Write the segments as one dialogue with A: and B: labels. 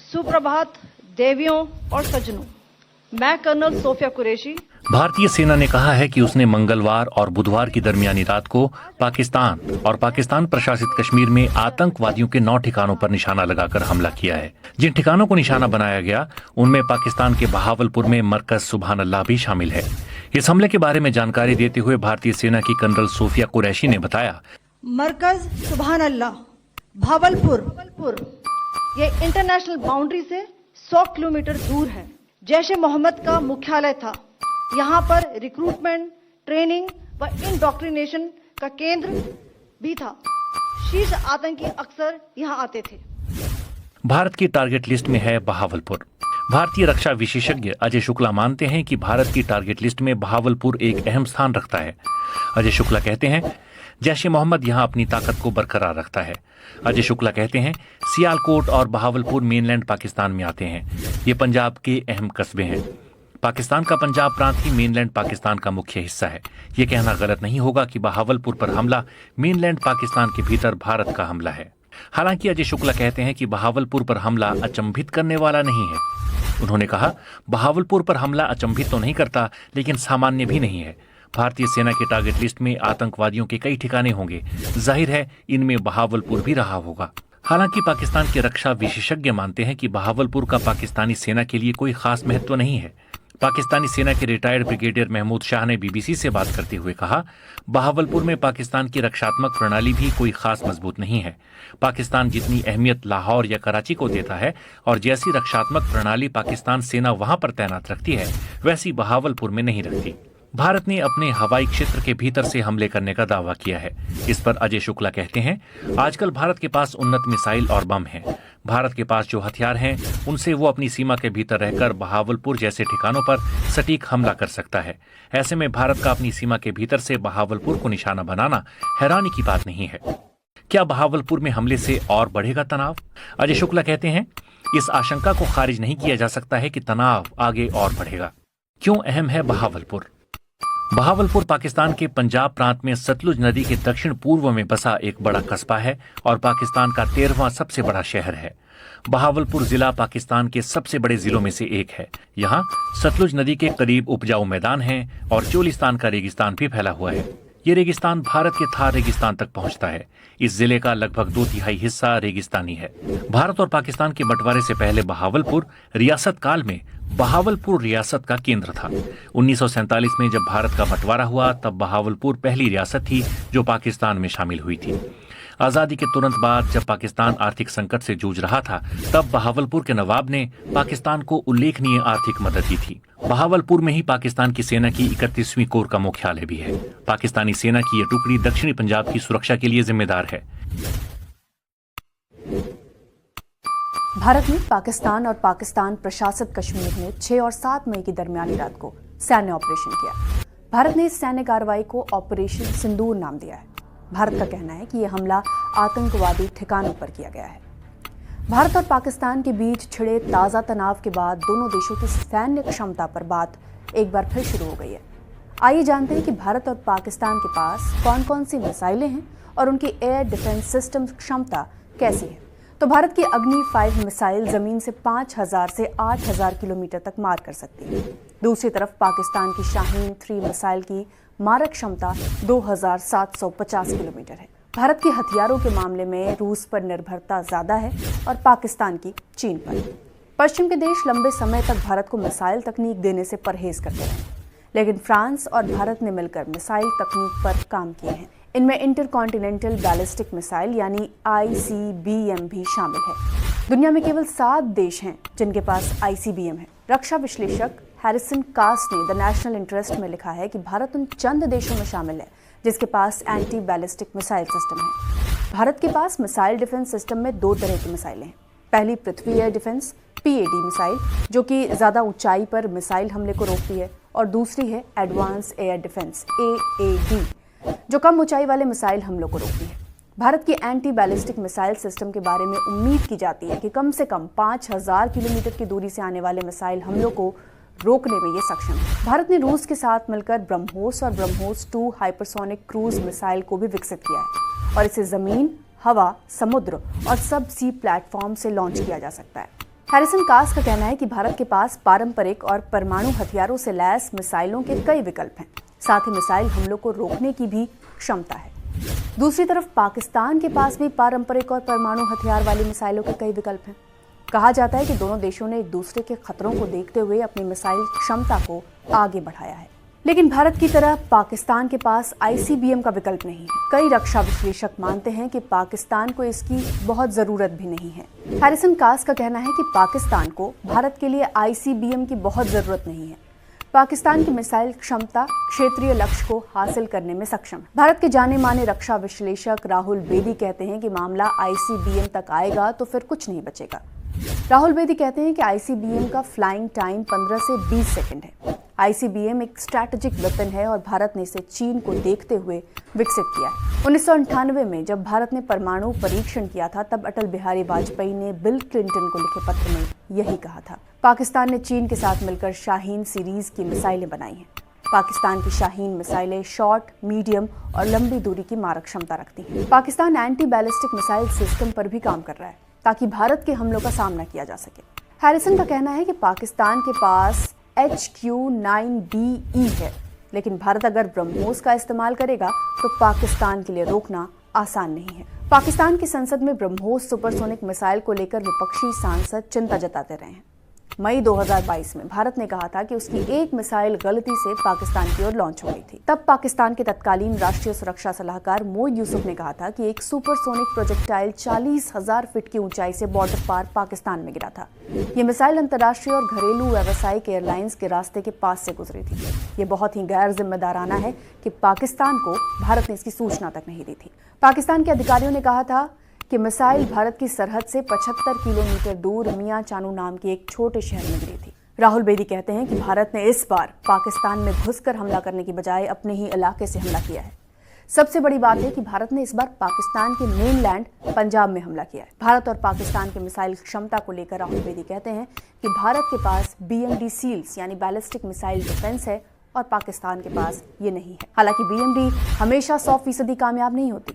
A: सुप्रभात देवियों और सज्जनों, मैं कर्नल सोफिया कुरैशी।
B: भारतीय सेना ने कहा है कि उसने मंगलवार और बुधवार की दरमियानी रात को पाकिस्तान और पाकिस्तान प्रशासित कश्मीर में आतंकवादियों के 9 ठिकानों पर निशाना लगाकर हमला किया है। जिन ठिकानों को निशाना बनाया गया उनमें पाकिस्तान के बहावलपुर में मरकज सुबहान अल्लाह भी शामिल है। इस हमले के बारे में जानकारी देते हुए भारतीय सेना की कर्नल सोफिया कुरैशी ने बताया,
A: मरकज सुबहान अल्लाह भावलपुर ये इंटरनेशनल बाउंड्री से 100 किलोमीटर दूर है। जैश ए मोहम्मद का मुख्यालय था। यहाँ पर रिक्रूटमेंट, ट्रेनिंग व इंडॉक्ट्रिनेशन का केंद्र भी था। शीर्ष आतंकी अक्सर यहाँ आते थे।
B: भारत की टारगेट लिस्ट में है बहावलपुर। भारतीय रक्षा विशेषज्ञ अजय शुक्ला मानते हैं कि भारत की टारगेट लिस्ट में बहावलपुर एक अहम स्थान रखता है। अजय शुक्ला कहते हैं, जैश ए मोहम्मद यहां अपनी ताकत को बरकरार रखता है। अजय शुक्ला कहते हैं, सियालकोट और बहावलपुर मेनलैंड पाकिस्तान में आते हैं। ये पंजाब के अहम कस्बे हैं। पाकिस्तान का पंजाब प्रांत ही मेनलैंड पाकिस्तान का मुख्य हिस्सा है। ये कहना गलत नहीं होगा कि बहावलपुर पर हमला मेनलैंड पाकिस्तान के भीतर भारत का हमला है। हालांकि अजय शुक्ला कहते हैं कि बहावलपुर पर हमला अचंभित करने वाला नहीं है। उन्होंने कहा, बहावलपुर पर हमला अचंभित तो नहीं करता, लेकिन सामान्य भी नहीं है। भारतीय सेना की टारगेट लिस्ट में आतंकवादियों के कई ठिकाने होंगे। जाहिर है इनमें बहावलपुर भी रहा होगा। हालांकि पाकिस्तान के रक्षा विशेषज्ञ मानते हैं कि बहावलपुर का पाकिस्तानी सेना के लिए कोई खास महत्व नहीं है। पाकिस्तानी सेना के रिटायर्ड ब्रिगेडियर महमूद शाह ने बीबीसी से बात करते हुए कहा, बहावलपुर में पाकिस्तान की रक्षात्मक प्रणाली भी कोई खास मजबूत नहीं है। पाकिस्तान जितनी अहमियत लाहौर या कराची को देता है और जैसी रक्षात्मक प्रणाली पाकिस्तान सेना वहां पर तैनात रखती है, वैसी बहावलपुर में नहीं रखती। भारत ने अपने हवाई क्षेत्र के भीतर से हमले करने का दावा किया है। इस पर अजय शुक्ला कहते हैं, आजकल भारत के पास उन्नत मिसाइल और बम हैं। भारत के पास जो हथियार हैं उनसे वो अपनी सीमा के भीतर रहकर बहावलपुर जैसे ठिकानों पर सटीक हमला कर सकता है। ऐसे में भारत का अपनी सीमा के भीतर से बहावलपुर को निशाना बनाना हैरानी की बात नहीं है। क्या बहावलपुर में हमले से और बढ़ेगा तनाव? अजय शुक्ला कहते हैं, इस आशंका को खारिज नहीं किया जा सकता है कि तनाव आगे और बढ़ेगा। क्यों अहम है बहावलपुर? बहावलपुर पाकिस्तान के पंजाब प्रांत में सतलुज नदी के दक्षिण पूर्व में बसा एक बड़ा कस्बा है और पाकिस्तान का 13वां सबसे बड़ा शहर है। बहावलपुर जिला पाकिस्तान के सबसे बड़े जिलों में से एक है। यहाँ सतलुज नदी के करीब उपजाऊ मैदान हैं और चोलिस्तान का रेगिस्तान भी फैला हुआ है। ये रेगिस्तान भारत के थार रेगिस्तान तक पहुंचता है। इस जिले का लगभग 2/3 हिस्सा रेगिस्तानी है। भारत और पाकिस्तान के बंटवारे से पहले बहावलपुर रियासत काल में बहावलपुर रियासत का केंद्र था। 1947 में जब भारत का बंटवारा हुआ तब बहावलपुर पहली रियासत थी जो पाकिस्तान में शामिल हुई थी। आजादी के तुरंत बाद जब पाकिस्तान आर्थिक संकट से जूझ रहा था तब बहावलपुर के नवाब ने पाकिस्तान को उल्लेखनीय आर्थिक मदद दी थी। बहावलपुर में ही पाकिस्तान की सेना की 31वीं कोर का मुख्यालय भी है। पाकिस्तानी सेना की यह टुकड़ी दक्षिणी पंजाब की सुरक्षा के लिए जिम्मेदार है।
C: भारत ने पाकिस्तान और पाकिस्तान प्रशासित कश्मीर में 6 और 7 मई की दरमियानी रात को सैन्य ऑपरेशन किया। भारत ने इस सैन्य कार्रवाई को ऑपरेशन सिंदूर नाम दिया है। भारत का कहना है कि यह हमला आतंकवादी ठिकानों पर किया गया है। भारत और पाकिस्तान के बीच छिड़े ताज़ा तनाव के बाद दोनों देशों की सैन्य क्षमता पर बात एक बार फिर शुरू हो गई है। आइए जानते हैं कि भारत और पाकिस्तान के पास कौन कौन सी मिसाइलें हैं और उनकी एयर डिफेंस सिस्टम क्षमता कैसी है। तो भारत की अग्नि 5 मिसाइल जमीन से 5000 से 8000 किलोमीटर तक मार कर सकती है। दूसरी तरफ पाकिस्तान की शाहीन 3 मिसाइल की मारक क्षमता 2750 किलोमीटर है। भारत के हथियारों के मामले में रूस पर निर्भरता ज्यादा है और पाकिस्तान की चीन पर। पश्चिम के देश लंबे समय तक भारत को मिसाइल तकनीक देने से परहेज करते रहे, लेकिन फ्रांस और भारत ने मिलकर मिसाइल तकनीक पर काम किए हैं। इनमें इंटरकॉन्टिनेंटल बैलिस्टिक मिसाइल यानी ICBM भी शामिल है। दुनिया में केवल 7 देश हैं जिनके पास ICBM है। रक्षा विश्लेषक हैरिसन कास ने द नेशनल इंटरेस्ट में लिखा है कि भारत उन चंद देशों में शामिल है जिसके पास एंटी बैलिस्टिक मिसाइल सिस्टम है। भारत के पास मिसाइल डिफेंस सिस्टम में 2 तरह की मिसाइलें हैं। पहली पृथ्वी एयर डिफेंस PAD मिसाइल जो कि ज़्यादा ऊंचाई पर मिसाइल हमले को रोकती है, और दूसरी है एडवांस एयर डिफेंस AAD जो कम ऊंचाई वाले मिसाइल हमलों को रोकती है। भारत की एंटी बैलिस्टिक मिसाइल सिस्टम के बारे में उम्मीद की जाती है कि कम से कम 5000 किलोमीटर की दूरी से आने वाले मिसाइल हमलों को रोकने में ये सक्षम है। भारत ने रूस के साथ मिलकर ब्रह्मोस और ब्रह्मोस 2 हाइपरसोनिक क्रूज मिसाइल को भी विकसित किया है और इसे जमीन, हवा, समुद्र और सब सी प्लेटफॉर्म से लॉन्च किया जा सकता है। हैरिसन कास का कहना है कि भारत के पास पारंपरिक और परमाणु हथियारों से लैस मिसाइलों के कई विकल्प हैं। साथ ही मिसाइल हमलों को रोकने की भी क्षमता है। दूसरी तरफ पाकिस्तान के पास भी पारंपरिक और परमाणु हथियार वाली मिसाइलों के कई विकल्प हैं। कहा जाता है कि दोनों देशों ने एक दूसरे के खतरों को देखते हुए अपनी मिसाइल क्षमता को आगे बढ़ाया है। लेकिन भारत की तरह पाकिस्तान के पास ICBM का विकल्प नहीं है। कई रक्षा विश्लेषक मानते हैं कि पाकिस्तान को इसकी बहुत जरूरत भी नहीं है। हैरिसन कास का कहना है कि पाकिस्तान को भारत के लिए ICBM की बहुत जरूरत नहीं है। पाकिस्तान की मिसाइल क्षमता क्षेत्रीय लक्ष्य को हासिल करने में सक्षम है। भारत के जाने माने रक्षा विश्लेषक राहुल बेदी कहते हैं कि मामला ICBM तक आएगा तो फिर कुछ नहीं बचेगा। राहुल बेदी कहते हैं कि ICBM का फ्लाइंग टाइम 15 से 20 सेकंड है। ICBM एक स्ट्रैटेजिक वेपन है और भारत ने इसे चीन को देखते हुए विकसित किया है। 1998 में जब भारत ने परमाणु परीक्षण किया था, तब अटल बिहारी वाजपेयी ने बिल क्लिंटन को लिखे पत्र में यही कहा था। पाकिस्तान ने चीन के साथ मिलकर शाहीन सीरीज की मिसाइलें बनाई हैं। पाकिस्तान की शाहीन मिसाइलें शॉर्ट, मीडियम और लंबी दूरी की मारक क्षमता रखती हैं। Pakistan anti ballistic missile system पर भी काम कर रहा है ताकि भारत के हमलों का सामना किया जा सके। हैरिसन का कहना है कि पाकिस्तान के पास HQ-9BE है, लेकिन भारत अगर ब्रह्मोस का इस्तेमाल करेगा तो पाकिस्तान के लिए रोकना आसान नहीं है। पाकिस्तान की संसद में ब्रह्मोस सुपरसोनिक मिसाइल को लेकर विपक्षी सांसद चिंता जताते रहे हैं। मई 2022 में भारत ने कहा था कि उसकी एक मिसाइल गलती से पाकिस्तान की ओर लॉन्च हो गई थी। तब पाकिस्तान के तत्कालीन राष्ट्रीय सुरक्षा सलाहकार मोईद यूसुफ ने कहा था कि एक सुपरसोनिक प्रोजेक्टाइल 40,000 फीट की ऊंचाई से बॉर्डर पार पाकिस्तान में गिरा था। ये मिसाइल अंतर्राष्ट्रीय और घरेलू व्यावसायिक एयरलाइंस के रास्ते के पास से गुजरी थी। ये बहुत ही गैर जिम्मेदाराना है कि पाकिस्तान को भारत ने इसकी सूचना तक नहीं दी थी। पाकिस्तान के अधिकारियों ने कहा था कि मिसाइल भारत की सरहद से 75 किलोमीटर दूर मियां चानू नाम के एक छोटे शहर में गिरी थी। राहुल बेदी कहते हैं कि भारत ने इस बार पाकिस्तान में घुसकर हमला करने की बजाय अपने ही इलाके से हमला किया है। सबसे बड़ी बात है कि भारत ने इस बार पाकिस्तान के मेनलैंड पंजाब में हमला किया है। भारत और पाकिस्तान के मिसाइल क्षमता को लेकर राहुल बेदी कहते हैं कि भारत के पास BMD सील्स यानी बैलिस्टिक मिसाइल डिफेंस है और पाकिस्तान के पास ये नहीं है। हालांकि BMD हमेशा 100% कामयाब नहीं होती।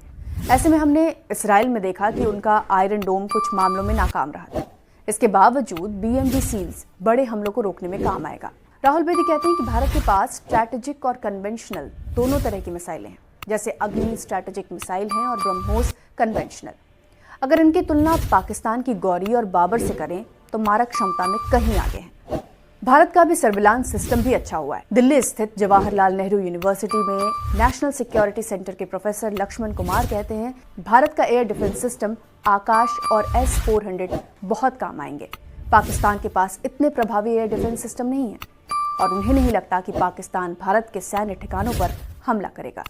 C: ऐसे में हमने इसराइल में देखा कि उनका आयरन डोम कुछ मामलों में नाकाम रहा था। इसके बावजूद BMD सील्स बड़े हमलों को रोकने में काम आएगा। राहुल बेदी कहते हैं कि भारत के पास स्ट्रैटेजिक और कन्वेंशनल दोनों तरह की मिसाइलें हैं, जैसे अग्नि स्ट्रैटेजिक मिसाइल हैं और ब्रह्मोस कन्वेंशनल। अगर इनकी तुलना पाकिस्तान की गौरी और बाबर से करें तो मारक क्षमता में कहीं आगे हैं। भारत का भी सर्विलांस सिस्टम भी अच्छा हुआ है। दिल्ली स्थित जवाहरलाल नेहरू यूनिवर्सिटी में नेशनल सिक्योरिटी सेंटर के प्रोफेसर लक्ष्मण कुमार कहते हैं, भारत का एयर डिफेंस सिस्टम आकाश और S-400 बहुत काम आएंगे। पाकिस्तान के पास इतने प्रभावी एयर डिफेंस सिस्टम नहीं है और उन्हें नहीं लगता कि पाकिस्तान भारत के सैन्य ठिकानों पर हमला करेगा।